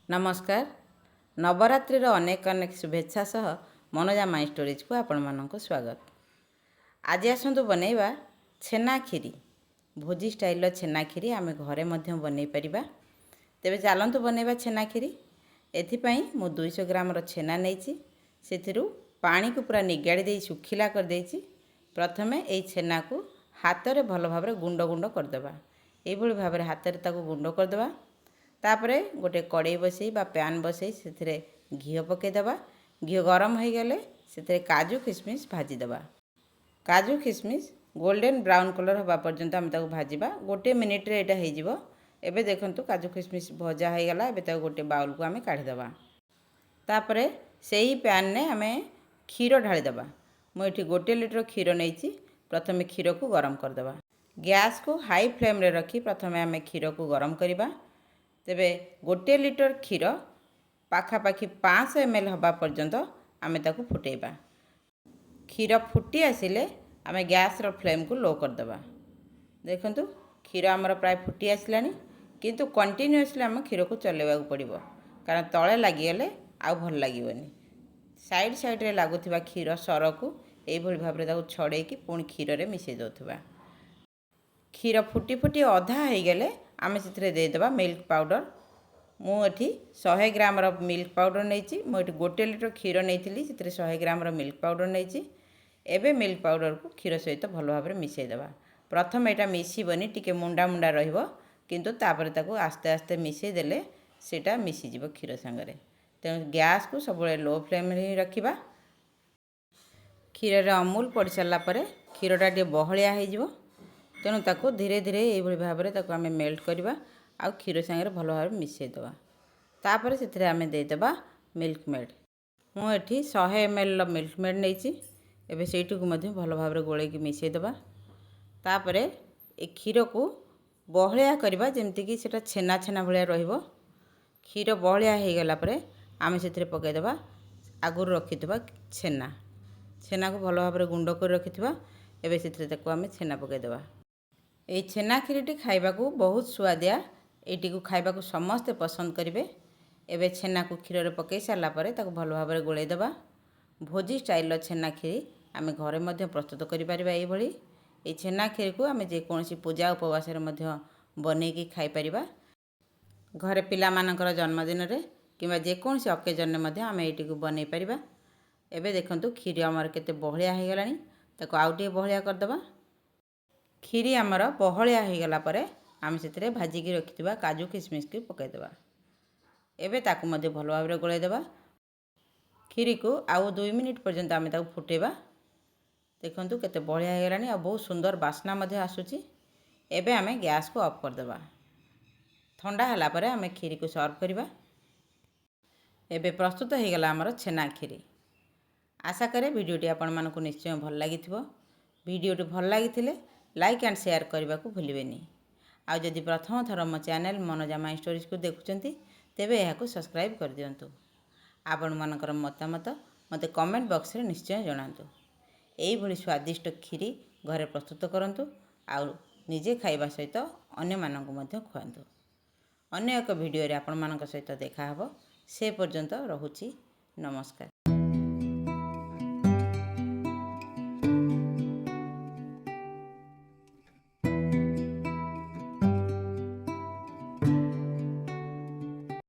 नमस्कार। नवरात्रि अनेक अनेक शुभेच्छा सह मनोजा माई स्टोरीज को आपण मानक स्वागत। आज आसतु बनैबा छेना खीरी। भोजी स्टाइल छेना खीरी आम घरे मध्य बनई परिबा। तेबे चलतु बनैबा छेना खीरी। एथिपाई मु 200 ग्राम छेना नैची। सेथिरु पानी को पूरा निगाड़ी दे सुखिला कर देची। प्रथमे एई छेना को हाथ रे भल भाबरे गुंड गुंड कर देबा। एई भली भाबरे हाथ रे ताको गुंड कर देबा। तापरे गोटे कड़ाई बसई बा पैन बसई से घी पकई देबा। घी गरम हो गले से काजू किशमिश भाजी देबा। काजू किशमिश गोल्डन ब्राउन कलर हवा पर्यंत आम ताको भाजीबा। गोटे मिनिट रे एटा हो एबे देखंतु काजू किशमिश भजा हो गला। एबे ताको गोटे बाउल को आम काढ़ी देबा। तापरे सेही पैन ने आम क्षीर ढाली देबा। मुझे 1 लिटर क्षीर नहीं। प्रथमे क्षीर को गरम कर देबा। गैस को हाई फ्लेम रे रखी प्रथमे आम क्षीर को गरम करिबा। तेबे 1 लिटर क्षीर पाखापाखि 500 ml हवा पर्यंत आम ताकू फुटेबा। क्षीर फुटी आसिले आम गैस रो फ्लेम को लो कर देबा। देखंतु क्षीर आमर प्राय फुटी आसलानी किंतु कंटिन्यूअसली आम क्षीर को चलेबा पड़िबो कारण तळे लागि गले आ भल लागिवनी। साइड साइड रे लागुथिबा क्षीर सर को एई भली भाबरे ताकू छड़ेकी पुणी क्षीर रे मिसई दोथबा। क्षीर फुटी फुटी अधा हो गले आम से दे देबा मिल्क पाउडर। मुझे 100 ग्राम मिल्क पाउडर नहीं। मुझे 1 लिटर क्षीर नहीं से 100 ग्राम मिल्क पाउडर नहीं। एबे मिल्क पाउडर को क्षीर सहित भल भाव मिसई देबा। प्रथम एटा मिसबनी टिके मुंडा मुंडा रहिबो किंतु तापर ताको आस्ते आस्ते मिसई देले सेटा मिसी जिवो क्षीर संगरे। तेणु गैस को सब लो फ्लेम रे रखिबा। क्षीर रे अमूल पड़ सारा पर क्षीरटा टे बहलिया हो जिवो। तेणु ताको धीरे धीरे ये भाव में ताको आम मेल्ट करवा आ क्षीर सांगे भल भाव मिसई देवा। तापर से आम देदेबा मिल्क मेड। मुझे 100 ml मिल्क मेड नहीं। एबे सेठी को मध्य भल भाव गोले की मिसई देबा। तापर ए क्षीर को बहलिया करवा जेमती कि सेटा छेना छेना भलिया रहिबो। क्षीर बहलिया हो गला पर आम से पकईदेबा आगुर रखिथिबा छेना। छेना को भल भाव गुंड कर रखिथिबा। एबे से आम छेना पकईदेबा। ये छेना खीरीटी खाइबाकू बहुत सुआदिया। एटी को खाइबाकू समस्ते पसंद करेंगे। एबे छेना को क्षीर रे पकई सारा पर ताको भल भाव गोले देबा। भोजी स्टाइल छेना खीरी आम घरे मध्य प्रस्तुत करि परिबा। एई भली ए छेना खीरी को आम जेकोसी पूजा उपवास रे मध्य बनेकी खाई परिबा। घरे पिला मानकर जन्मदिन रे किंबा जेकोसी ऑकेजन रे मध्य आम एटी को बनै परिबा। एबे देखंतु खीरी हमर केते बहलिया हो गलानी। ताको आउटे बहलिया कर देबा। खीरी आमर बहलिया हो गला पर आम से भाजिकी रखिथिबा काजू किशमिश को पकईदेबा। एबे ताकू मध्य भल भाव गोले देबा। खीरी को आउ 2 मिनिट पर्यंत आम ताकू फुटेबा। देखंतु केते बहलिया हो गलानी आ बहुत सुंदर बास्ना मध्य आसुची। एबे आम गैस को ऑफ कर देबा। ठंडा हला पर आम खीरी को सर्व करबा। एबे प्रस्तुत हो गला आमर छेना खीरी। आशा करे वीडियोटी आपण मानकु निश्चय भल लागिथिबो। वीडियोटी भल लागिथिले लाइक एंड शेयर करने को भूलें। आउ जदि प्रथम थर मो चैनल मनोजा माई स्टोरीज को देखुंत तेबे यहां सब्सक्राइब कर दियंतु। आपण मानकर मतामत मते कमेंट बॉक्स रे निश्चय जणांतु। एई भली स्वादिष्ट खीरी घरे प्रस्तुत करंतु आउ निजे खाइबा सहित अन्य मानकु मध्य खुआंतु। अन्य एक वीडियो रे आपण मानक सहित देखा हबो। से पर्यंत रहुची। नमस्कार।